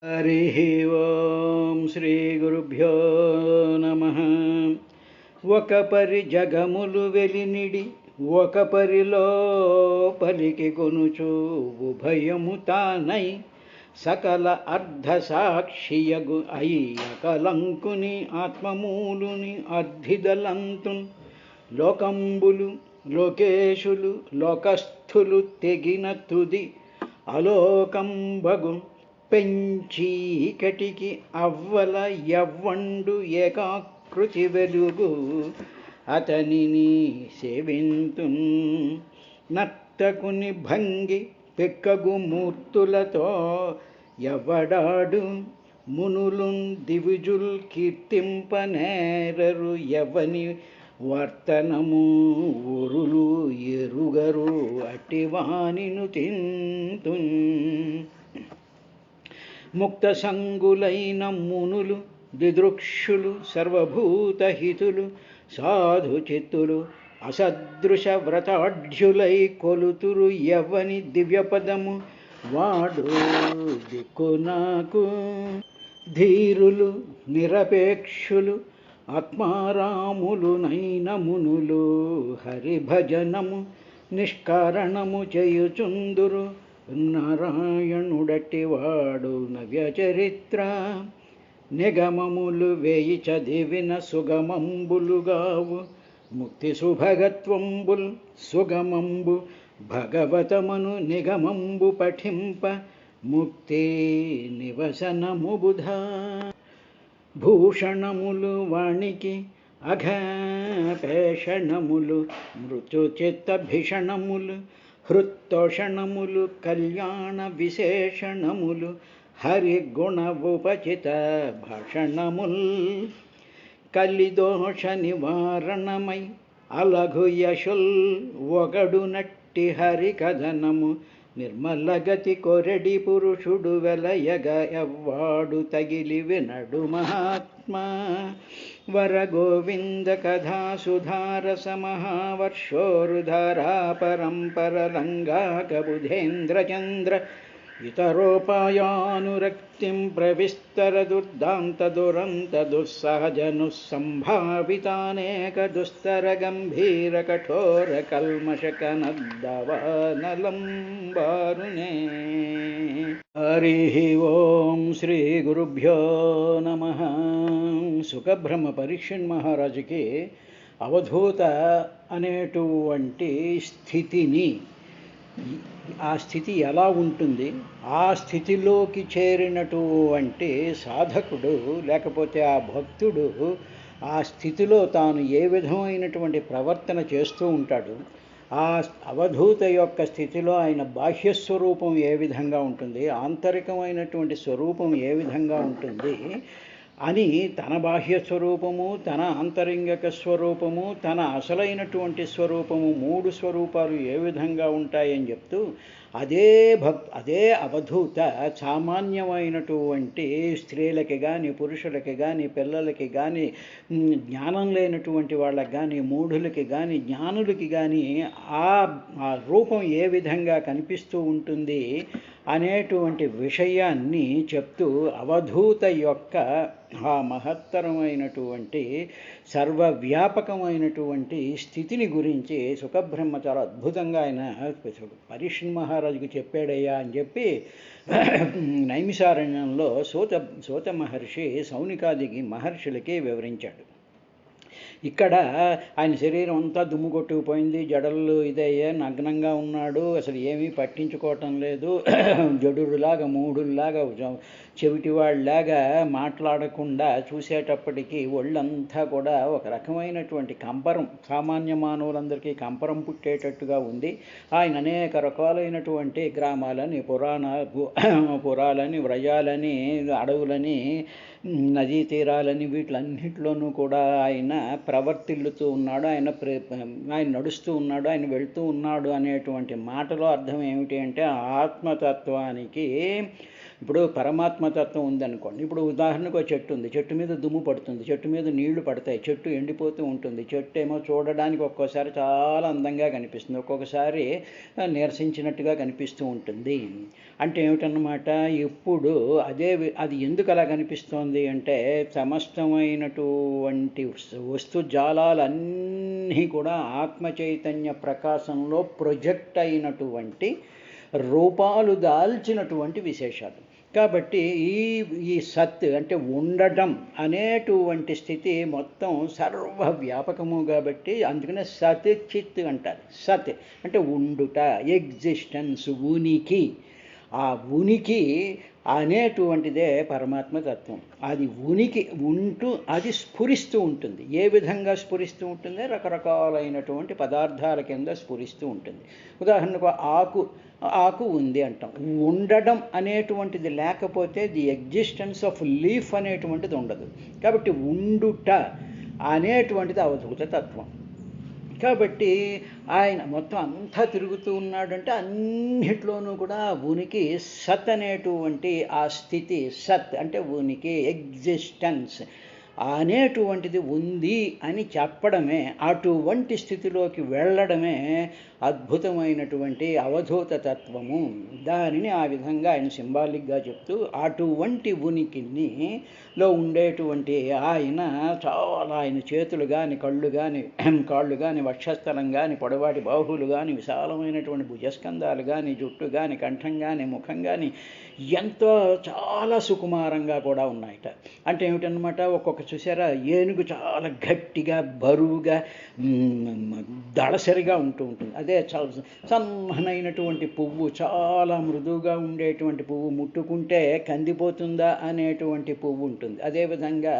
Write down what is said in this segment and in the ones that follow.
హరి ఓం శ్రీ గురుభ్యో నమ. ఒక పరి జగములు వెలినిడి ఒక పరిలో పలికి కొనుచు ఉభయము తానై సకల అర్ధసాక్షియగు అయ్యకలంకుని ఆత్మమూలుని అర్ధిదలంతున్ లోకంబులు లోకేశులు లోకస్థులు తెగిన తుది అలోకంబగు పెంచీకటికి అవ్వల యవ్వండు ఏకాకృతి వెలుగు అతనిని సేవింతున్ నర్తకుని భంగి పెక్కగు మూర్తులతో ఎవడాడు మునులున్ దివిజుల్ కీర్తింపనేరరు ఎవని వర్తనము ఊరులు ఎరుగరు అటివానిను తింతున్ ముక్త సంగులైన మునులు దిదృక్షులు సర్వభూతహితులు సాధు చిత్తులు అసదృశ వ్రతాఢ్యులై కొలుతురు యవ్వని దివ్యపదము వాడు దిక్కు నాకు ధీరులు నిరపేక్షులు ఆత్మారాములు నైన మునులు హరిభజనము నిష్కారణము చేయుచుందురు నారాయణుడట్టివాడు నవ్య చరిత్ర నిగమములు వేయి చదివిన సుగమంబులుగావు ముక్తి సుభగత్వంబుల్ సుగమంబు భగవతమను నిగమంబు పఠింప ముక్తి నివసనము బుధ భూషణములు వాణికి అఘపేషణములు మృత్యుచిత్త భీషణములు హృత్తోషణములు కళ్యాణ విశేషణములు హరిగుణ ఉపచిత భాషణముల్ కలిదోష నివారణమై అలఘు యశుల్ ఒగడు నట్టి హరి కథనము నిర్మలగతి కొరెడి పురుషుడు వెలయగ ఎవ్వాడు తగిలి వినడు మహాత్మా వరగోవింద కథా సుధారస మహావర్షోరుధారా పరంపర రంగాకబుధేంద్రచంద్ర ఇతరోపాయానురక్తిం ప్రవిస్తర దుర్దాంత దురంత దుస్సహజను సంభావితానేక దుస్తర గంభీర కఠోర కల్మషకనద్దవనలంబారునే. హరి ఓం శ్రీ గురుభ్యో నమ. సుఖబ్రహ్మ పరీక్షణ్ మహారాజుకి అవధూత అనేటువంటి స్థితిని, ఆ స్థితి ఎలా ఉంటుంది, ఆ స్థితిలోకి చేరినటువంటి సాధకుడు లేకపోతే ఆ భక్తుడు ఆ స్థితిలో తాను ఏ విధమైనటువంటి ప్రవర్తన చేస్తూ ఉంటాడు, ఆ అవధూత యొక్క స్థితిలో ఆయన బాహ్యస్వరూపం ఏ విధంగా ఉంటుంది, ఆంతరికమైనటువంటి స్వరూపం ఏ విధంగా ఉంటుంది అని తన బాహ్య స్వరూపము, తన ఆంతరింగిక స్వరూపము, తన అసలైనటువంటి స్వరూపము, మూడు స్వరూపాలు ఏ విధంగా ఉంటాయని చెప్తూ అదే అవధూత సామాన్యమైనటువంటి స్త్రీలకి కానీ పురుషులకి కానీ పిల్లలకి కానీ జ్ఞానం లేనటువంటి వాళ్ళకి కానీ మూఢులకి కానీ జ్ఞానులకి కానీ ఆ రూపం ఏ విధంగా కనిపిస్తూ ఉంటుంది అనేటువంటి విషయాన్ని చెప్తూ అవధూత యొక్క ఆ మహత్తరమైనటువంటి సర్వవ్యాపకమైనటువంటి స్థితిని గురించి సుఖబ్రహ్మ చాలా అద్భుతంగా ఆయన పరీక్షణ్ మహారాజుకు చెప్పాడయ్యా అని చెప్పి నైమిషారణ్యంలో సూత మహర్షి సౌనికాది మహర్షులకి వివరించాడు. ఇక్కడ ఆయన శరీరం అంతా దుమ్ము కొట్టుకుపోయింది, జడలు ఇదయ్యా, నగ్నంగా ఉన్నాడు, అసలు ఏమీ పట్టించుకోవటం లేదు, జడులాగా మూఢుల్లాగా చెవిటివాళ్ళలాగా మాట్లాడకుండా చూసేటప్పటికీ ఒళ్ళంతా కూడా ఒక రకమైనటువంటి కంపరం, సామాన్య మానవులందరికీ కంపరం పుట్టేటట్టుగా ఉంది. ఆయన అనేక రకాలైనటువంటి గ్రామాలని పురాలని వ్రజాలని అడవులని నదీ తీరాలని వీటిలన్నింటిలోనూ కూడా ఆయన ప్రవర్తిల్లుతూ ఉన్నాడు, ఆయన నడుస్తూ ఉన్నాడు, ఆయన వెళుతూ ఉన్నాడు అనేటువంటి మాటలో అర్థం ఏమిటి అంటే ఆత్మతత్వానికి ఇప్పుడు పరమాత్మతత్వం ఉందనుకోండి. ఇప్పుడు ఉదాహరణకు ఒక చెట్టు ఉంది. చెట్టు మీద దుమ్ము పడుతుంది, చెట్టు మీద నీళ్లు పడతాయి, చెట్టు ఎండిపోతూ ఉంటుంది. చెట్టు ఏమో చూడడానికి ఒక్కోసారి చాలా అందంగా కనిపిస్తుంది, ఒక్కొక్కసారి నీరసించినట్టుగా కనిపిస్తూ ఉంటుంది. అంటే ఏమిటన్నమాట, ఎప్పుడు అది ఎందుకు అలా కనిపిస్తోంది అంటే సమస్తమైనటువంటి వస్తుజాలాలన్నీ కూడా ఆత్మ చైతన్య ప్రకాశంలో ప్రొజెక్ట్ అయినటువంటి రూపాలు దాల్చినటువంటి విశేషాలు. కాబట్టి ఈ సత్ అంటే ఉండటం అనేటువంటి స్థితి మొత్తం సర్వవ్యాపకము కాబట్టి అందుకనే సత్ చిత్ అంటారు. సత్ అంటే ఉండుట, ఎగ్జిస్టెన్స్, ఉనికి. ఆ ఉనికి అనేటువంటిదే పరమాత్మ తత్వం. అది ఉనికి ఉంటూ అది స్ఫురిస్తూ ఉంటుంది. ఏ విధంగా స్ఫురిస్తూ ఉంటుంది? రకరకాలైనటువంటి పదార్థాల కింద స్ఫురిస్తూ ఉంటుంది. ఉదాహరణకు ఆకు ఉంది అంటాం. ఉండడం అనేటువంటిది లేకపోతే ది ఎగ్జిస్టెన్స్ ఆఫ్ లీఫ్ అనేటువంటిది ఉండదు. కాబట్టి ఉండుట అనేటువంటిది అవధూత తత్వం. కాబట్టి ఆయన మొత్తం అంతా తిరుగుతూ ఉన్నాడంటే అన్నిట్లోనూ కూడా ఉనికి సత్ అనేటువంటి ఆ స్థితి, సత్ అంటే ఉనికి, ఎగ్జిస్టెన్స్ అనేటువంటిది ఉంది అని చెప్పడమే, అటువంటి స్థితిలోకి వెళ్ళడమే అద్భుతమైనటువంటి అవధూత తత్వము. దానిని ఆ విధంగా ఆయన సింబాలిక్గా చెప్తూ అటువంటి ఉనికిని లో ఉండేటువంటి ఆయన ఆయన చేతులు కానీ కాళ్ళు కానీ వక్షస్థలం కానీ పొడవాటి బాహువులు కానీ విశాలమైనటువంటి భుజస్కంధాలు కానీ జుట్టు కానీ కంఠం కానీ ముఖం కానీ ఎంతో చాలా సుకుమారంగా కూడా ఉన్నాయట. అంటే ఏమిటన్నమాట, ఒక్కొక్క చూసారా ఏనుగు చాలా గట్టిగా బరువుగా దళసరిగా ఉంటుంది. అదే సన్నమైనటువంటి పువ్వు, చాలా మృదువుగా ఉండేటువంటి పువ్వు, ముట్టుకుంటే కందిపోతుందా అనేటువంటి పువ్వు ఉంటుంది. అదేవిధంగా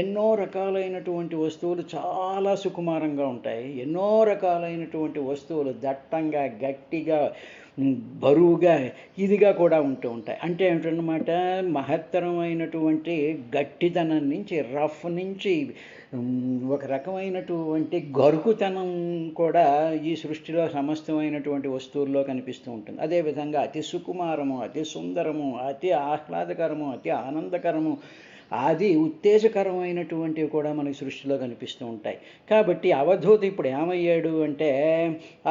ఎన్నో రకాలైనటువంటి వస్తువులు చాలా సుకుమారంగా ఉంటాయి, ఎన్నో రకాలైనటువంటి వస్తువులు దట్టంగా గట్టిగా బరువుగా ఇదిగా కూడా ఉంటూ ఉంటాయి. అంటే ఏమిటన్నమాట, మహత్తరమైనటువంటి గట్టిదనం నుంచి, రఫ్ నుంచి ఒక రకమైనటువంటి గరుకుతనం కూడా ఈ సృష్టిలో సమస్తమైనటువంటి వస్తువుల్లో కనిపిస్తూ ఉంటుంది. అదేవిధంగా అతి సుకుమారము, అతి సుందరము, అతి ఆహ్లాదకరము, అతి ఆనందకరము, అది ఉత్తేజకరమైనటువంటివి కూడా మనకి సృష్టిలో కనిపిస్తూ ఉంటాయి. కాబట్టి అవధూత ఇప్పుడు ఏమయ్యాడు అంటే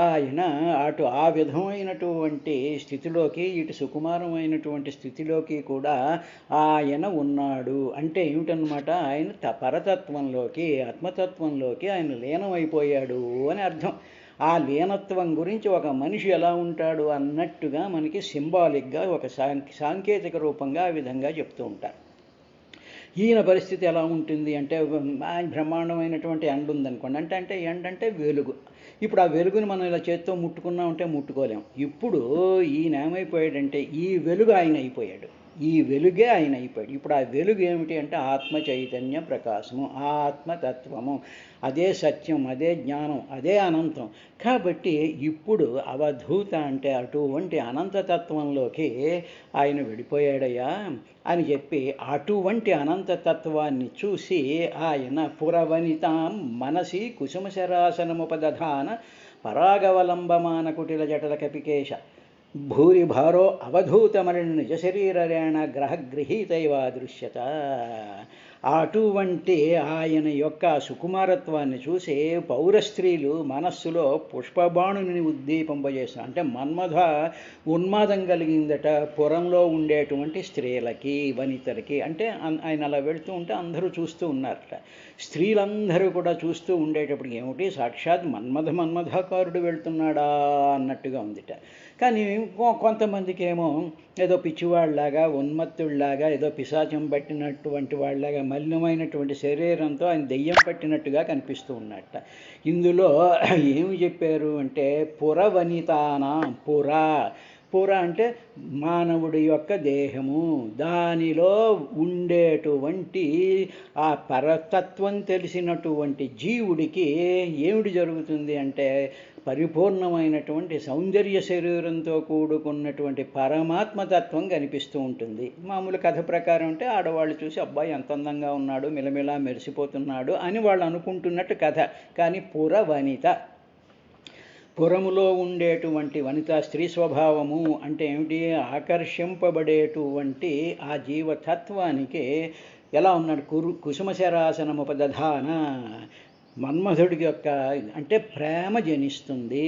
ఆయన అటు ఆ విధమైనటువంటి స్థితిలోకి, ఇటు సుకుమారమైనటువంటి స్థితిలోకి కూడా ఆయన ఉన్నాడు. అంటే ఏమిటన్నమాట, ఆయన పరతత్వంలోకి, ఆత్మతత్వంలోకి ఆయన లీనమైపోయాడు అని అర్థం. ఆ లీనత్వం గురించి ఒక మనిషి ఎలా ఉంటాడు అన్నట్టుగా మనకి సింబాలిక్గా ఒక సాంకేతిక రూపంగా ఆ విధంగా చెప్తూ ఉంటారు. ఈయన పరిస్థితి ఎలా ఉంటుంది అంటే, ఆయన బ్రహ్మాండమైనటువంటి ఎండ ఉందనుకోండి. అంటే ఎండ అంటే వెలుగు. ఇప్పుడు ఆ వెలుగుని మనం ఇలా చేత్తో ముట్టుకున్నామంటే ముట్టుకోలేం. ఇప్పుడు ఈయన ఏమైపోయాడంటే ఈ వెలుగు ఆయన అయిపోయాడు, ఈ వెలుగే ఆయన అయిపోయాడు. ఇప్పుడు ఆ వెలుగు ఏమిటి అంటే ఆత్మ చైతన్య ప్రకాశము, ఆత్మతత్వము, అదే సత్యం, అదే జ్ఞానం, అదే అనంతం. కాబట్టి ఇప్పుడు అవధూత అంటే అటువంటి అనంతతత్వంలోకి ఆయన వెళ్ళిపోయాడయ్యా అని చెప్పి అటువంటి అనంతతత్వాన్ని చూసి ఆయన పురవనితాం మనసి కుసుమశరాసనముపదధాన పరాగవలంబమాన కుటిల జటల కపికేశ భూరి భారో అవధూతమలిని నిజ శరీరేణ గ్రహగృహీతైవ దృశ్యత. అటువంటి ఆయన యొక్క సుకుమారత్వాన్ని చూసి పౌరస్త్రీలు మనస్సులో పుష్పబాణుని ఉద్దీపింపజేస్తారు. అంటే ఉన్మాదం కలిగిందట పురంలో ఉండేటువంటి స్త్రీలకి, వనితలకి. అంటే ఆయన అలా వెళుతూ ఉంటే అందరూ చూస్తూ ఉన్నారట. స్త్రీలందరూ కూడా చూస్తూ ఉండేటప్పటికి ఏమిటి, సాక్షాత్ మన్మథాకారుడు వెళ్తున్నాడా అన్నట్టుగా ఉందిట. కానీ కొంతమందికి ఏమో ఏదో పిచ్చివాళ్ళలాగా, ఉన్మత్తుల్లాగా, ఏదో పిశాచం పట్టినటువంటి వాళ్ళలాగా మలినమైనటువంటి శరీరంతో ఆయన దెయ్యం పట్టినట్టుగా కనిపిస్తూ ఉన్నట్ట. ఇందులో ఏమి చెప్పారు అంటే పురవనితానా, పుర అంటే మానవుడి యొక్క దేహము, దానిలో ఉండేటువంటి ఆ పరతత్వం తెలిసినటువంటి జీవుడికి ఏమిటి జరుగుతుంది అంటే పరిపూర్ణమైనటువంటి సౌందర్య శరీరంతో కూడుకున్నటువంటి పరమాత్మతత్వం కనిపిస్తూ ఉంటుంది. మామూలు కథ ప్రకారం అంటే ఆడవాళ్ళు చూసి అబ్బాయి ఎంత అందంగా ఉన్నాడు, మిలమిలా మెరిసిపోతున్నాడు అని వాళ్ళు అనుకుంటున్నట్టు కథ. కానీ పురవనిత, పురములో ఉండేటువంటి వనిత స్త్రీ స్వభావము అంటే ఏమిటి? ఆకర్షింపబడేటువంటి ఆ జీవతత్వానికి ఎలా ఉన్నాడు? కుసుమశరాసనముపదధాన, మన్మధుడికి యొక్క అంటే ప్రేమ జనిస్తుంది,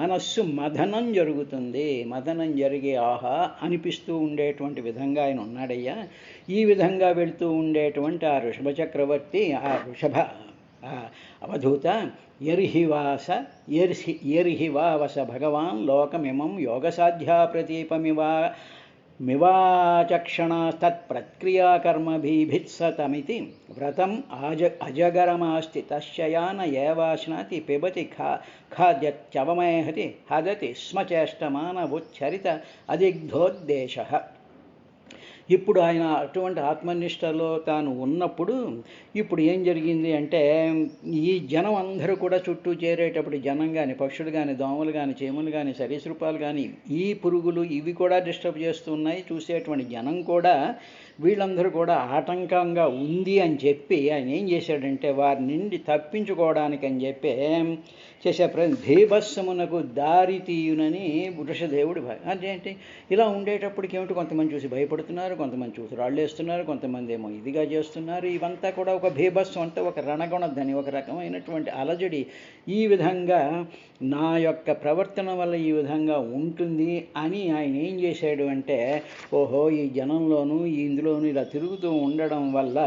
మనస్సు మదనం జరుగుతుంది, మదనం జరిగే ఆహా అనిపిస్తూ ఉండేటువంటి విధంగా ఆయన ఉన్నాడయ్యా. ఈ విధంగా వెళుతూ ఉండేటువంటి ఆ ఋషభ చక్రవర్తి, ఆ ఋషభ అవధూత ఎర్హివావస భగవాన్ లోకమిమం యోగసాధ్యా ప్రతీపమివాచక్షణాస్తత్ప్రక్రియాకర్మభిభిత్సతమితి వ్రతం అజగరమాస్తి తశ్చయాన ఏవాశ్నాతి పిబతి ఖాద్యత్యవమేహతి హదతి స్మ చేష్టమానవుచ్చరిత అదిగ్ధోద్దేశ. ఇప్పుడు ఆయన అటువంటి ఆత్మనిష్టలో తాను ఉన్నప్పుడు ఇప్పుడు ఏం జరిగింది అంటే, ఈ జనం అందరూ కూడా చుట్టూ చేరేటప్పుడు జనం కానీ, పక్షులు కానీ, దోమలు కానీ, చీమలు కానీ, సరీసృపాలు కానీ, ఈ పురుగులు ఇవి కూడా డిస్టర్బ్ చేస్తున్నాయి. చూసేటువంటి జనం కూడా వీళ్ళందరూ కూడా ఆటంకంగా ఉంది అని చెప్పి ఆయన ఏం చేశాడంటే, వారి నుండి తప్పించుకోవడానికి అని చెప్పి చేసే భీభత్సమునకు దారి తీయునని వృషదేవుడు అదేంటి ఇలా ఉండేటప్పటికి ఏమిటి, కొంతమంది చూసి భయపడుతున్నారు, కొంతమంది చూసి రాళ్ళు వేస్తున్నారు, కొంతమంది ఏమో ఇదిగా చేస్తున్నారు. ఇవంతా కూడా ఒక భీభత్సం అంటే ఒక రణగుణధ్వని, ఒక రకమైనటువంటి అలజడి. ఈ విధంగా నా యొక్క ప్రవర్తన వల్ల ఈ విధంగా ఉంటుంది అని ఆయన ఏం చేశాడు అంటే, ఓహో ఈ జనంలోనూ ఇందులోనూ ఇలా తిరుగుతూ ఉండడం వల్ల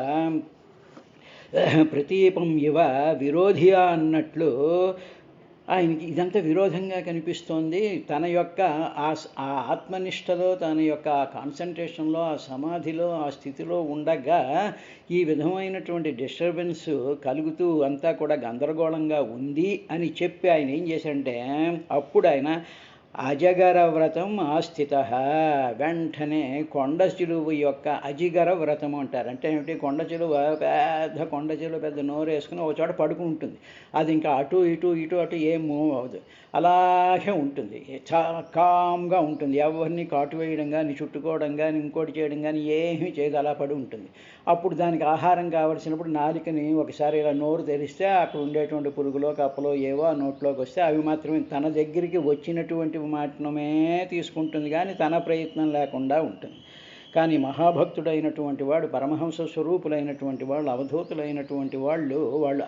ప్రతీపం ఇవ విరోధియా అన్నట్లు ఆయనకి ఇదంతా విరోధంగా కనిపిస్తోంది. తన యొక్క ఆ ఆత్మనిష్టలో, తన యొక్క ఆ కాన్సన్ట్రేషన్లో, ఆ సమాధిలో, ఆ స్థితిలో ఉండగా ఈ విధమైనటువంటి డిస్టర్బెన్స్ కలుగుతూ అంతా కూడా గందరగోళంగా ఉంది అని చెప్పి ఆయన ఏం చేశాడంటే, అప్పుడు ఆయన అజగర వ్రతం ఆస్థిత, వెంటనే కొండ చిలువ యొక్క అజిగర వ్రతం అంటారు. అంటే ఏమిటి? కొండ చిలువ పెద్ద నోరు వేసుకుని ఒక చోట పడుకుంటుంది. అది ఇంకా అటు ఇటు ఏం మూవ్ అవ్వదు, అలాగే ఉంటుంది, చాలా కామ్గా ఉంటుంది. ఎవరిని కాటు వేయడం కానీ, చుట్టుకోవడం కానీ, ఇంకోటి చేయడం కానీ ఏమీ చేయదు, అలా పడి ఉంటుంది. అప్పుడు దానికి ఆహారం కావలసినప్పుడు నాలికని ఒకసారి ఇలా నోరు తెరిస్తే అక్కడ ఉండేటువంటి పురుగులో కప్పలో ఏవో ఆ నోట్లోకి వస్తే అవి మాత్రమే తన దగ్గరికి వచ్చినటువంటి మాత్రమే తీసుకుంటుంది, కానీ తన ప్రయత్నం లేకుండా ఉంటుంది. కానీ మహాభక్తుడైనటువంటి వాడు, పరమహంస స్వరూపులైనటువంటి వాళ్ళు, అవధూతులైనటువంటి వాళ్ళు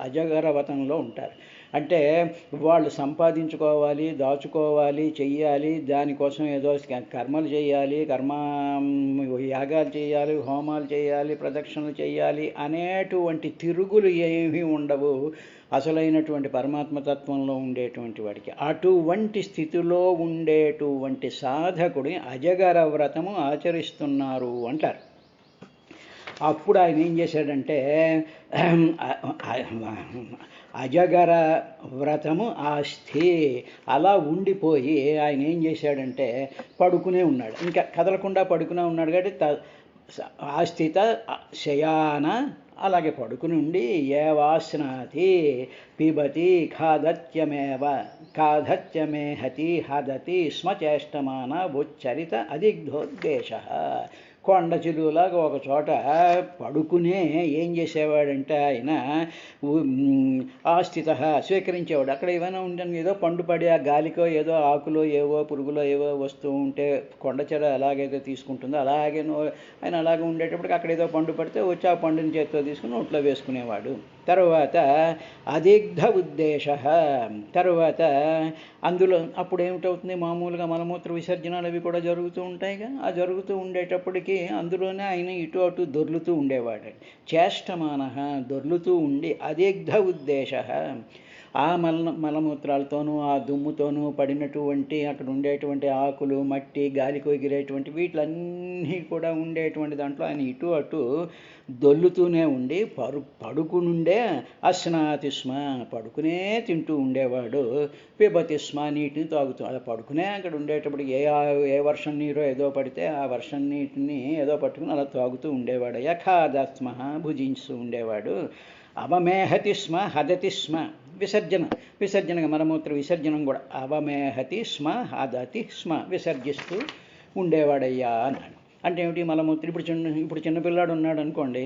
అజగరవతంలో ఉంటారు. అంటే వాళ్ళు సంపాదించుకోవాలి, దాచుకోవాలి, చెయ్యాలి, దానికోసం ఏదో కర్మలు చేయాలి, యాగాలు చేయాలి, హోమాలు చేయాలి, ప్రదక్షిణలు చేయాలి అనేటువంటి తిరుగులు ఏమీ ఉండవు అసలైనటువంటి పరమాత్మతత్వంలో ఉండేటువంటి వాడికి. అటువంటి స్థితిలో ఉండేటువంటి సాధకుడి అజగర వ్రతము ఆచరిస్తున్నారు అంటారు. అప్పుడు ఆయన ఏం చేశాడంటే, అజగర వ్రతము ఆస్థి అలా ఉండిపోయి ఆయన ఏం చేశాడంటే పడుకునే ఉన్నాడు, ఇంకా కదలకుండా పడుకునే ఉన్నాడు. కాబట్టి ఆస్థిత శయాన అలాగే పడుకుని ఉండి ఏవాస్నాతి పిబతి ఖాదత్యమేహతి హదతి స్మ చేష్టమాన ఉచ్చరిత అదిగ్ధోద్దేశ. కొండ చిలువలాగా ఒక చోట పడుకునే ఏం చేసేవాడంటే ఆయన ఆస్థిత స్వీకరించేవాడు. అక్కడ ఏమైనా ఉంటుంది, ఏదో పండు పడి ఆ గాలికో ఏదో ఆకులో ఏవో పురుగులో ఏవో వస్తూ ఉంటే కొండచెర ఎలాగైతే తీసుకుంటుందో అలాగే ఆయన అలాగే ఉండేటప్పటికి అక్కడ ఏదో పండు పడితే వచ్చి ఆ పండుని చేతితో తీసుకుని నోట్లో వేసుకునేవాడు. తర్వాత అదిగ్ధ ఉద్దేశ, తర్వాత అందులో అప్పుడు ఏమిటవుతుంది, మామూలుగా మలమూత్ర విసర్జనాలు అవి కూడా జరుగుతూ ఉంటాయిగా. ఆ జరుగుతూ ఉండేటప్పటికి అందులోనే ఆయన ఇటు అటు దొర్లుతూ ఉండేవాడు. చేష్టమాన దొర్లుతూ ఉండి అదిగ్ధ ఉద్దేశ, ఆ మలమూత్రాలతోనూ ఆ దుమ్ముతోనూ పడినటువంటి అక్కడ ఉండేటువంటి ఆకులు, మట్టి, గాలికి ఎగిరేటువంటి వీటిలన్నీ కూడా ఉండేటువంటి దాంట్లో ఆయన ఇటు అటు దొల్లుతూనే ఉండి పడుకునుండే అస్నాతిస్మ పడుకునే తింటూ ఉండేవాడు. పిబతిస్మ నీటిని తాగుతూ అలా పడుకునే అక్కడ ఉండేటప్పటికి ఏ వర్షం నీరో ఏదో పడితే ఆ వర్షం నీటిని ఏదో పట్టుకుని అలా తాగుతూ ఉండేవాడు. యఖాదస్మ భుజించుతూ ఉండేవాడు. అవమేహతి స్మ హదతి స్మ విసర్జనగా మలమూత్ర విసర్జనం కూడా అవమేహతి స్మ హదతి స్మ విసర్జిస్తూ ఉండేవాడయ్యా అన్నాడు. అంటే ఏమిటి మలమూత్రం. ఇప్పుడు చిన్నపిల్లాడు ఉన్నాడు అనుకోండి,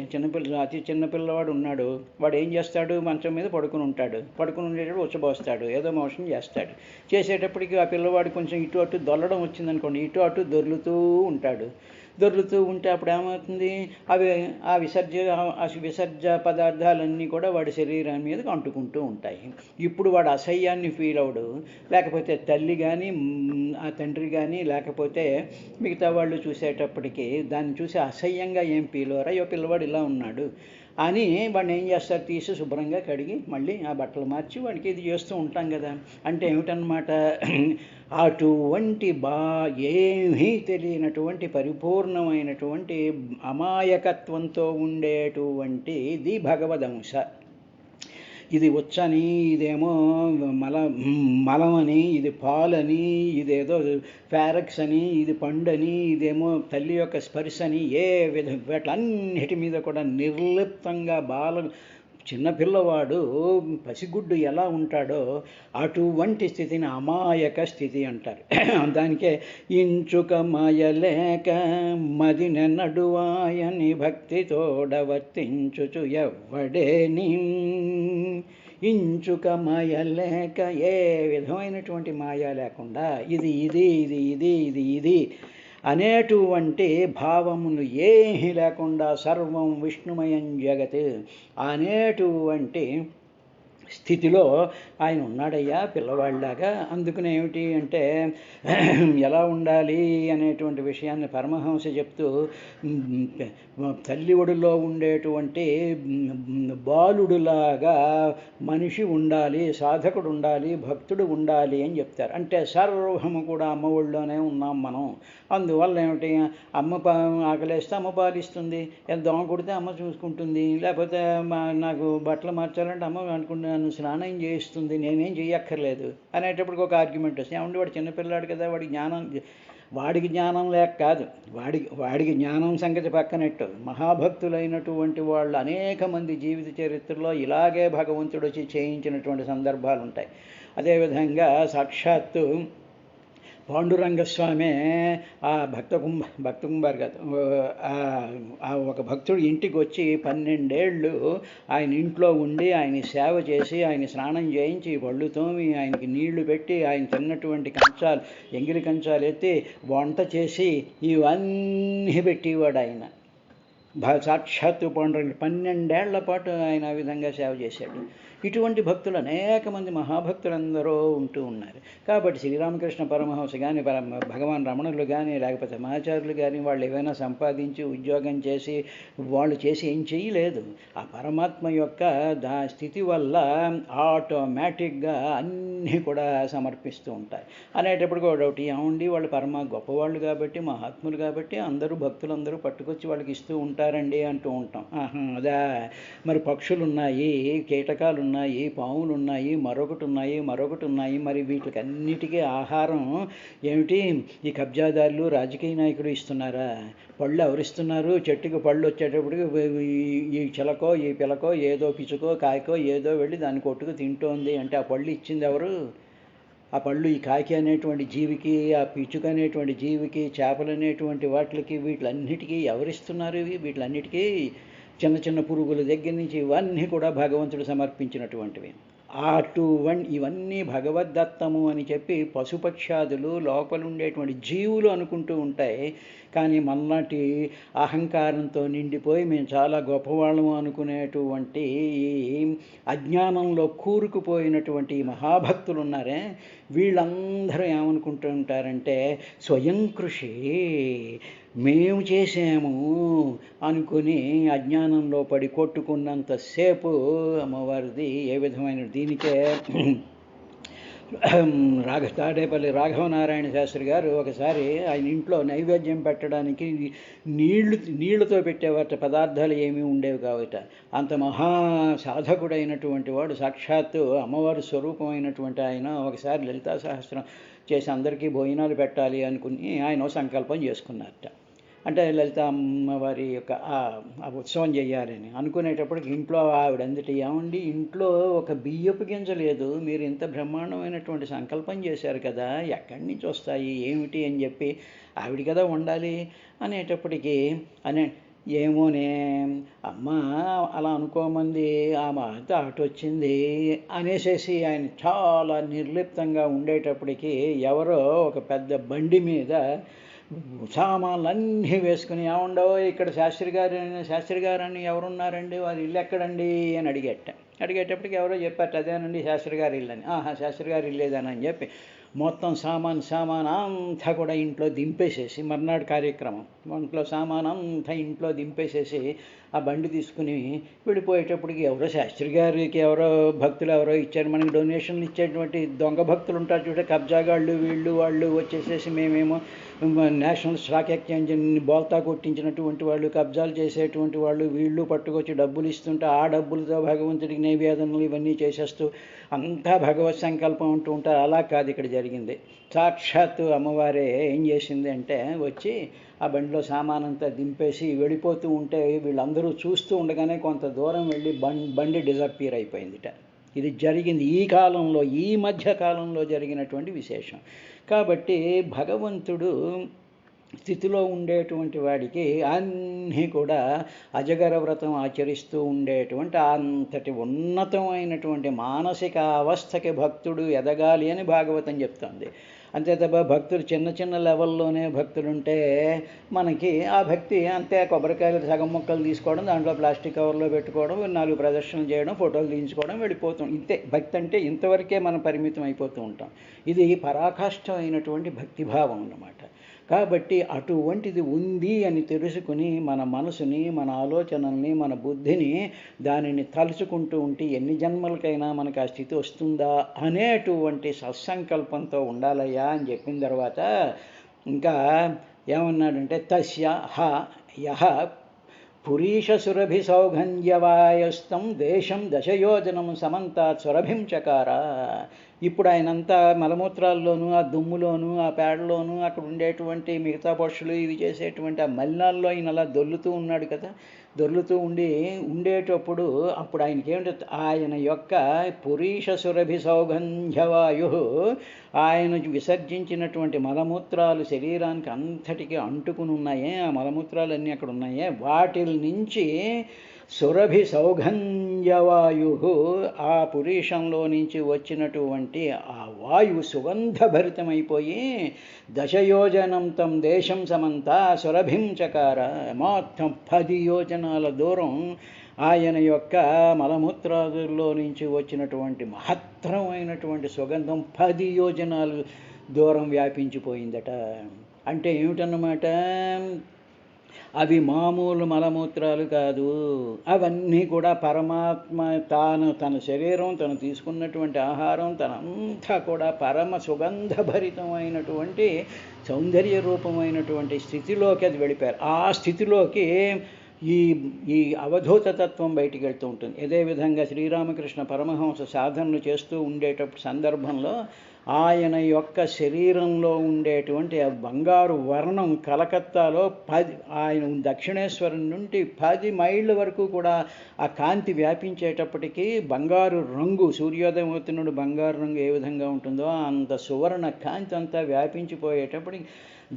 అతి చిన్నపిల్లవాడు ఉన్నాడు, వాడు ఏం చేస్తాడు, మంచం మీద పడుకుని ఉంటాడు, పడుకుని ఉండేటప్పుడు ఉచ్చబోస్తాడు, ఏదో మోషన్ చేస్తాడు. చేసేటప్పటికి ఆ పిల్లవాడు కొంచెం ఇటు అటు దొల్లడం వచ్చిందనుకోండి, ఇటు అటు దొర్లుతూ ఉంటాడు. దొర్లుతూ ఉంటే అప్పుడు ఏమవుతుంది, అవి ఆ విసర్జ పదార్థాలన్నీ కూడా వాడి శరీరం మీదకి అంటుకుంటూ ఉంటాయి. ఇప్పుడు వాడు అసహ్యాన్ని ఫీల్ అవడు, లేకపోతే తల్లి కానీ ఆ తండ్రి కానీ లేకపోతే మిగతా వాళ్ళు చూసేటప్పటికి దాన్ని చూసి అసహ్యంగా ఏం ఫీల్ అవరు, అయ్యో పిల్లవాడు ఇలా ఉన్నాడు అని వాడిని ఏం చేస్తారు, తీసి శుభ్రంగా కడిగి మళ్ళీ ఆ బట్టలు మార్చి వాడికి ఇది చేస్తూ ఉంటాం కదా. అంటే ఏమిటన్నమాట, అటువంటి ఏమీ తెలియనటువంటి పరిపూర్ణమైనటువంటి అమాయకత్వంతో ఉండేటువంటిది భగవదంశ. ఇది వచ్చని, ఇదేమో మలమని, ఇది పాలని, ఇదేదో ఫారెక్స్ అని, ఇది పండని, ఇదేమో తల్లి యొక్క స్పర్శ అని, ఏ వీటన్నిటి మీద కూడా నిర్లిప్తంగా చిన్నపిల్లవాడు పసిగుడ్డు ఎలా ఉంటాడో అటువంటి స్థితిని అమాయక స్థితి అంటారు. దానికే ఇంచుక మాయలేక మదిన నడువాయని భక్తితోడవర్తించుచు ఎవ్వడేని. ఇంచుక మాయ లేక, ఏ విధమైనటువంటి మాయ లేకుండా ఇది ఇది ఇది ఇది ఇది ఇది అనేటువంటి భావములు ఏమీ లేకుండా సర్వం విష్ణుమయం జగత్ అనేటువంటి స్థితిలో ఆయన ఉన్నాడయ్యా పిల్లవాళ్ళలాగా. అందుకనే ఏమిటి అంటే ఎలా ఉండాలి అనేటువంటి విషయాన్ని పరమహంస చెప్తూ తల్లి ఒడిలో ఉండేటువంటి బాలుడులాగా మనిషి ఉండాలి, సాధకుడు ఉండాలి, భక్తుడు ఉండాలి అని చెప్తారు. అంటే సర్వము కూడా అమ్మ ఒడిలోనే ఉన్నాం మనం. అందువల్ల ఏమిటి, అమ్మ ఆకలేస్తే అమ్మ పాలిస్తుంది, దోమ కొడితే అమ్మ చూసుకుంటుంది, లేకపోతే నాకు బట్టలు మార్చాలంటే అమ్మ అనుకుంటున్నాను స్నానం చేయిస్తుంది, నేనేం చేయక్కర్లేదు అనేటప్పటికి ఒక ఆర్గ్యుమెంట్ వస్తుంది. ఏమంటే వాడు చిన్నపిల్లాడు కదా, వాడికి జ్ఞానం లేక కాదు, వాడికి జ్ఞానం సంగతి పక్కనట్టు మహాభక్తులైనటువంటి వాళ్ళు అనేక మంది జీవిత చరిత్రలో ఇలాగే భగవంతుడు వచ్చి చేయించినటువంటి సందర్భాలు ఉంటాయి. అదేవిధంగా సాక్షాత్తు పాండురంగస్వామి ఆ భక్త కుంభారు కాదు, ఆ ఒక భక్తుడు ఇంటికి వచ్చి 12 ఏళ్ళు ఆయన ఇంట్లో ఉండి ఆయన సేవ చేసి ఆయన స్నానం చేయించి పళ్ళు తోమి ఆయనకి నీళ్లు పెట్టి ఆయన తిన్నటువంటి ఎంగిలి కంచాలు ఎత్తి వంట చేసి ఇవన్నీ పెట్టేవాడు ఆయన. సాక్షాత్తు పాండురంగ 12 ఏళ్ల పాటు ఆయన ఆ విధంగా సేవ చేశాడు. ఇటువంటి భక్తులు అనేక మంది మహాభక్తులందరూ ఉంటూ ఉన్నారు. కాబట్టి శ్రీరామకృష్ణ పరమహంస కానీ భగవాన్ రమణులు కానీ లేకపోతే మహాచార్యులు కానీ వాళ్ళు ఏవైనా సంపాదించి ఉద్యోగం చేసి వాళ్ళు చేసి ఏం చేయలేదు. ఆ పరమాత్మ యొక్క స్థితి వల్ల ఆటోమేటిక్గా అన్నీ కూడా సమర్పిస్తూ ఉంటాయి. అనేటప్పుడు కూడా ఒకటి ఏమండి, వాళ్ళు గొప్పవాళ్ళు కాబట్టి మహాత్ములు కాబట్టి అందరూ భక్తులందరూ పట్టుకొచ్చి వాళ్ళకి ఇస్తూ ఉంటారండి అంటూ ఉంటాం. అదా, మరి పక్షులు ఉన్నాయి, కీటకాలు ఉన్నాయి, పాములు ఉన్నాయి, మరొకటి ఉన్నాయి. మరి వీటికి అన్నిటికీ ఆహారం ఏమిటి ఈ కబ్జాదారులు రాజకీయ నాయకులు ఇస్తున్నారా? పళ్ళు ఎవరిస్తున్నారు? చెట్టుకి పళ్ళు వచ్చేటప్పటికి ఈ చిలకో ఈ పిలకో ఏదో పిచుకో కాయకో ఏదో వెళ్ళి దాన్ని కొట్టుకు తింటోంది అంటే ఆ పళ్ళు ఇచ్చింది ఎవరు? ఆ పళ్ళు ఈ కాకి అనేటువంటి జీవికి, ఆ పిచుక అనేటువంటి జీవికి, చేపలు అనేటువంటి వాటికి, వీటిలన్నిటికీ ఎవరిస్తున్నారు? వీటిలన్నిటికీ చిన్న చిన్న పురుగుల దగ్గర నుంచి ఇవన్నీ కూడా భగవంతుడు సమర్పించినటువంటివి. ఇవన్నీ భగవద్దత్తము అని చెప్పి పశుపక్షాదులు లోపల ఉండేటువంటి జీవులు అనుకుంటూ ఉంటాయి. కానీ మనలాంటి అహంకారంతో నిండిపోయి మేము చాలా గొప్పవాళ్ళము అనుకునేటువంటి అజ్ఞానంలో కూరుకుపోయినటువంటి మహాభక్తులు ఉన్నారే, వీళ్ళందరూ ఏమనుకుంటూ ఉంటారంటే స్వయం కృషి మేము చేసాము అనుకుని అజ్ఞానంలో పడి కొట్టుకున్నంతసేపు అమ్మవారిది ఏ విధమైన దీనికే తాడేపల్లి రాఘవనారాయణ శాస్త్రి గారు ఒకసారి ఆయన ఇంట్లో నైవేద్యం పెట్టడానికి నీళ్లతో పెట్టేవాట, పదార్థాలు ఏమీ ఉండేవి కావట. అంత మహా సాధకుడైనటువంటి వాడు, సాక్షాత్తు అమ్మవారి స్వరూపమైనటువంటి ఆయన ఒకసారి లలితా సహస్రం చేసి అందరికీ భోజనాలు పెట్టాలి అనుకుని ఆయన సంకల్పం చేసుకున్నారట. అంటే లలిత అమ్మవారి యొక్క ఆ ఉత్సవం చేయాలని అనుకునేటప్పటికి ఇంట్లో ఆవిడందటి ఏమండి ఇంట్లో ఒక బియ్యపు గింజ లేదు, మీరు ఇంత బ్రహ్మాండమైనటువంటి సంకల్పం చేశారు కదా, ఎక్కడి నుంచి వస్తాయి ఏమిటి అని చెప్పి ఆవిడ కదా ఉండాలి అనేటప్పటికీ అనే ఏమోనే అమ్మ అలా అనుకోమంది, ఆ మాట అటు వచ్చింది అనేసేసి ఆయన చాలా నిర్లిప్తంగా ఉండేటప్పటికీ ఎవరో ఒక పెద్ద బండి మీద సామాన్లన్నీ వేసుకుని ఏముండవు ఇక్కడ శాస్త్రి గారని ఎవరున్నారండి, వారి ఇల్లు ఎక్కడండి అని అడిగేటప్పటికి ఎవరో చెప్పారు, అదేనండి శాస్త్రి గారి ఇల్లు అని. శాస్త్రి గారి ఇల్లేదని చెప్పి మొత్తం సామాన్ అంతా కూడా ఇంట్లో దింపేసేసి మర్నాడు కార్యక్రమం సామాన్ అంతా ఇంట్లో దింపేసేసి ఆ బండి తీసుకుని వెళ్ళిపోయేటప్పటికి ఎవరో శాస్త్రి గారికి ఎవరో భక్తులు ఎవరో ఇచ్చారు, మనకి డొనేషన్లు ఇచ్చేటువంటి దొంగ భక్తులు ఉంటారు చూడే, కబ్జాగాళ్ళు వాళ్ళు వచ్చేసేసి మేమేమో నేషనల్ స్టాక్ ఎక్స్చేంజ్ని బోల్తా కొట్టించినటువంటి వాళ్ళు, కబ్జాలు చేసేటువంటి వాళ్ళు వీళ్ళు పట్టుకొచ్చి డబ్బులు ఇస్తుంటే ఆ డబ్బులతో భగవంతుడికి నైవేదనలు ఇవన్నీ చేసేస్తూ అంతా భగవత్ సంకల్పం అంటూ ఉంటారు. అలా కాదు ఇక్కడ జరిగింది. సాక్షాత్తు అమ్మవారే ఏం చేసింది అంటే వచ్చి ఆ బండిలో సామానంతా దింపేసి వెళ్ళిపోతూ ఉంటే వీళ్ళందరూ చూస్తూ ఉండగానే కొంత దూరం వెళ్ళి బండి డిజప్పీర్ అయిపోయిందిట. ఇది జరిగింది ఈ కాలంలో, ఈ మధ్య కాలంలో జరిగినటువంటి విశేషం. కాబట్టి భగవంతుడు స్థితిలో ఉండేటువంటి వాడికి అన్నీ కూడా అజగర వ్రతం ఆచరిస్తూ ఉండేటువంటి అంతటి ఉన్నతమైనటువంటి మానసిక అవస్థకి భక్తుడు ఎదగాలి అని భాగవతం చెప్తుంది. అంతే తప్ప భక్తులు చిన్న లెవెల్లోనే భక్తులుంటే మనకి ఆ భక్తి అంతే, కొబ్బరికాయలు సగం ముక్కలు తీసుకోవడం, దాంట్లో ప్లాస్టిక్ కవర్లో పెట్టుకోవడం, 4 ప్రదర్శనలు చేయడం, ఫోటోలు తీయించుకోవడం, వెళ్ళిపోతాం. ఇంతే భక్తి అంటే, ఇంతవరకే మనం పరిమితం అయిపోతూ ఉంటాం. ఇది పరాకాష్ఠమైనటువంటి భక్తిభావం అన్నమాట. కాబట్టి అటువంటిది ఉంది అని తెలుసుకుని మన మనసుని, మన ఆలోచనల్ని, మన బుద్ధిని దానిని తలుచుకుంటూ ఉంటే ఎన్ని జన్మలకైనా మనకు ఆ స్థితి వస్తుందా అనేటువంటి సత్సంకల్పంతో ఉండాలయ్యా అని చెప్పిన తర్వాత ఇంకా ఏమన్నాడంటే తస్య యహ పురీష సురభి సౌగంధ్యవాయస్తం దేశం దశయోజనం సమంతాత్ సురభిం చకార. ఇప్పుడు ఆయనంతా మలమూత్రాల్లోనూ, ఆ దుమ్ములోనూ, ఆ పేడలోనూ, అక్కడ ఉండేటువంటి మిగతా పక్షులు ఇవి చేసేటువంటి ఆ మలినాల్లో ఆయన అలా దొర్లుతూ ఉన్నాడు కదా. దొర్లుతూ ఉండేటప్పుడు అప్పుడు ఆయనకి ఏమిటంటే ఆయన యొక్క పురీష సురభి సౌగంధ్యవాయు, ఆయన విసర్జించినటువంటి మలమూత్రాలు శరీరానికి అంతటికి అంటుకుని ఉన్నాయే, ఆ మలమూత్రాలన్నీ అక్కడ ఉన్నాయే, వాటి నుంచి సురభి సౌగంధ్యవాయు, ఆ పురీషంలో నుంచి వచ్చినటువంటి ఆ వాయువు సుగంధభరితమైపోయి దశయోజనం తం దేశం సమంతా సురభిం చకార. మొత్తం 10 యోజనాల దూరం ఆయన యొక్క మలమూత్రాదుల్లో నుంచి వచ్చినటువంటి మహత్తరమైనటువంటి సుగంధం 10 యోజనాలు దూరం వ్యాపించిపోయిందట. అంటే ఏమిటన్నమాట, అవి మామూలు మలమూత్రాలు కాదు, అవన్నీ కూడా పరమాత్మ తన శరీరం, తను తీసుకున్నటువంటి ఆహారం, తనంతా కూడా పరమ సుగంధభరితమైనటువంటి సౌందర్య రూపమైనటువంటి స్థితిలోకి అది వెళ్ళిపోయారు. ఆ స్థితిలోకి ఈ అవధూత తత్వం బయటికి వెళ్తూ ఉంటుంది. అదేవిధంగా శ్రీరామకృష్ణ పరమహంస సాధనలు చేస్తూ ఉండేటప్పుడు సందర్భంలో ఆయన యొక్క శరీరంలో ఉండేటువంటి ఆ బంగారు వర్ణం కలకత్తాలో ఆయన దక్షిణేశ్వరం నుండి 10 మైళ్ళ వరకు కూడా ఆ కాంతి వ్యాపించేటప్పటికీ బంగారు రంగు, సూర్యోదయం అవుతున్నప్పుడు బంగారు రంగు ఏ విధంగా ఉంటుందో అంత సువర్ణ కాంతి అంతా వ్యాపించిపోయేటప్పటికి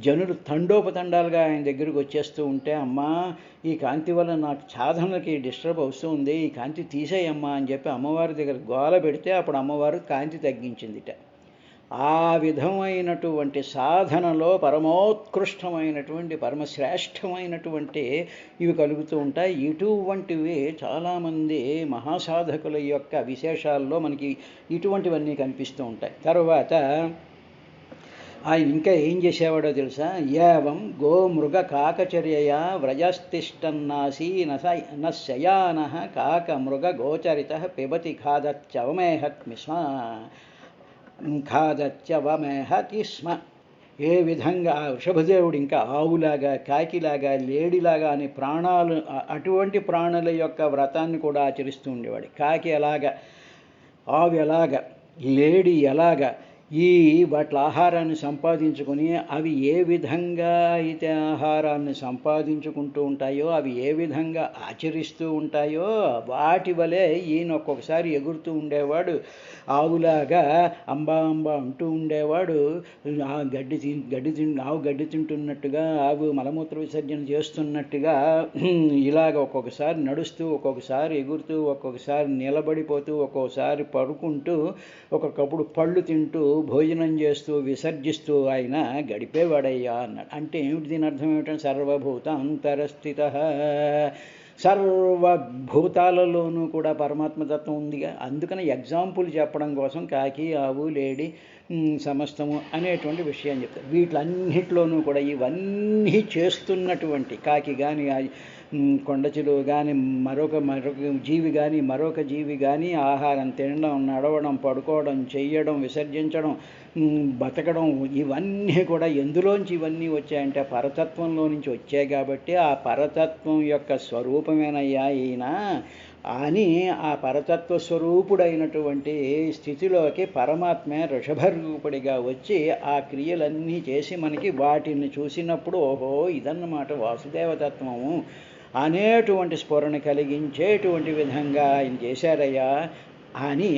జనులు తండోపతండాలుగా ఆయన దగ్గరికి వచ్చేస్తూ ఉంటే, అమ్మా ఈ కాంతి వల్ల నాకు సాధనలకి డిస్టర్బ్ అవుతుంది, ఈ కాంతి తీసేయమ్మా అని చెప్పి అమ్మవారి దగ్గర గోల పెడితే అప్పుడు అమ్మవారు కాంతి తగ్గించిందిట. ఆ విధమైనటువంటి సాధనలో పరమోత్కృష్టమైనటువంటి పరమశ్రేష్టమైనటువంటి ఇవి కలుగుతూ ఉంటాయి. ఇటువంటివి చాలామంది మహాసాధకుల యొక్క విశేషాల్లో మనకి ఇటువంటివన్నీ కనిపిస్తూ ఉంటాయి. తర్వాత ఆయన ఇంకా ఏం చేసేవాడో తెలుసా, ఏవం గోమృగ కాకచర్యయా వ్రజస్తిష్టన్నాసీ నశయాన కాక మృగ గోచరిత పిబతి ఖాదత్యవమేహతి స్మ. ఏ విధంగా ఆ వృషభదేవుడు ఇంకా ఆవులాగా, కాకిలాగా, లేడిలాగా అనే ప్రాణాలు, అటువంటి ప్రాణుల యొక్క వ్రతాన్ని కూడా ఆచరిస్తూ ఉండేవాడు. కాకి ఎలాగా, ఆవు ఎలాగా, లేడి ఎలాగా, ఈ వాట్ల ఆహారాన్ని సంపాదించుకొని అవి ఏ విధంగా అయితే ఆహారాన్ని సంపాదించుకుంటూ ఉంటాయో, అవి ఏ విధంగా ఆచరిస్తూ ఉంటాయో వాటి వలె ఈయన ఒక్కొక్కసారి ఎగురుతూ ఉండేవాడు. ఆవులాగా అంబా అంబా అంటూ ఉండేవాడు. ఆవు గడ్డి తింటున్నట్టుగా, ఆవు మలమూత్ర విసర్జన చేస్తున్నట్టుగా ఇలాగ ఒక్కొక్కసారి నడుస్తూ, ఒక్కొక్కసారి ఎగురుతూ, ఒక్కొక్కసారి నిలబడిపోతూ, ఒక్కొక్కసారి పడుకుంటూ, ఒక్కొక్కప్పుడు పళ్ళు తింటూ, భోజనం చేస్తూ, విసర్జిస్తూ ఆయన గడిపేవాడయ్యా అన్నాడు. అంటే ఏమిటి? దీని అర్థం ఏమిటంటే సర్వభూత అంతరస్థిత, సర్వభూతాలలోనూ కూడా పరమాత్మతత్వం ఉందిగా. అందుకని ఎగ్జాంపుల్ చెప్పడం కోసం కాకి, ఆవు, లేడి, సమస్తము అనేటువంటి విషయం చెప్తారు. వీటిలన్నిటిలోనూ కూడా ఇవన్నీ చేస్తున్నటువంటి కాకి కానీ, కొండ చిలువ కానీ, మరొక జీవి కానీ, మరొక జీవి కానీ ఆహారం తినడం, నడవడం, పడుకోవడం, చెయ్యడం, విసర్జించడం, బతకడం, ఇవన్నీ కూడా ఎందులోంచి ఇవన్నీ వచ్చాయంటే పరతత్వంలో నుంచి వచ్చాయి. కాబట్టి ఆ పరతత్వం యొక్క స్వరూపమేనయ్యా ఈయన అని ఆ పరతత్వ స్వరూపుడైనటువంటి స్థితిలోకి పరమాత్మ వృషభరూపుడిగా వచ్చి ఆ క్రియలన్నీ చేసి మనకి వాటిని చూసినప్పుడు ఓహో ఇదన్నమాట వాసుదేవతత్వము అనేటువంటి స్ఫురణ కలిగించేటువంటి విధంగా ఆయన చేశారయ్యా అని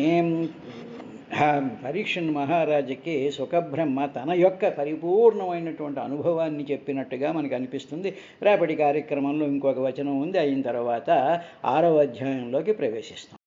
పరీక్షణ్ మహారాజుకి సుఖబ్రహ్మ తన యొక్క పరిపూర్ణమైనటువంటి అనుభవాన్ని చెప్పినట్టుగా మనకు అనిపిస్తుంది. రేపటి కార్యక్రమంలో ఇంకొక వచనం ఉంది. అయిన తర్వాత 6వ అధ్యాయంలోకి ప్రవేశిస్తాం.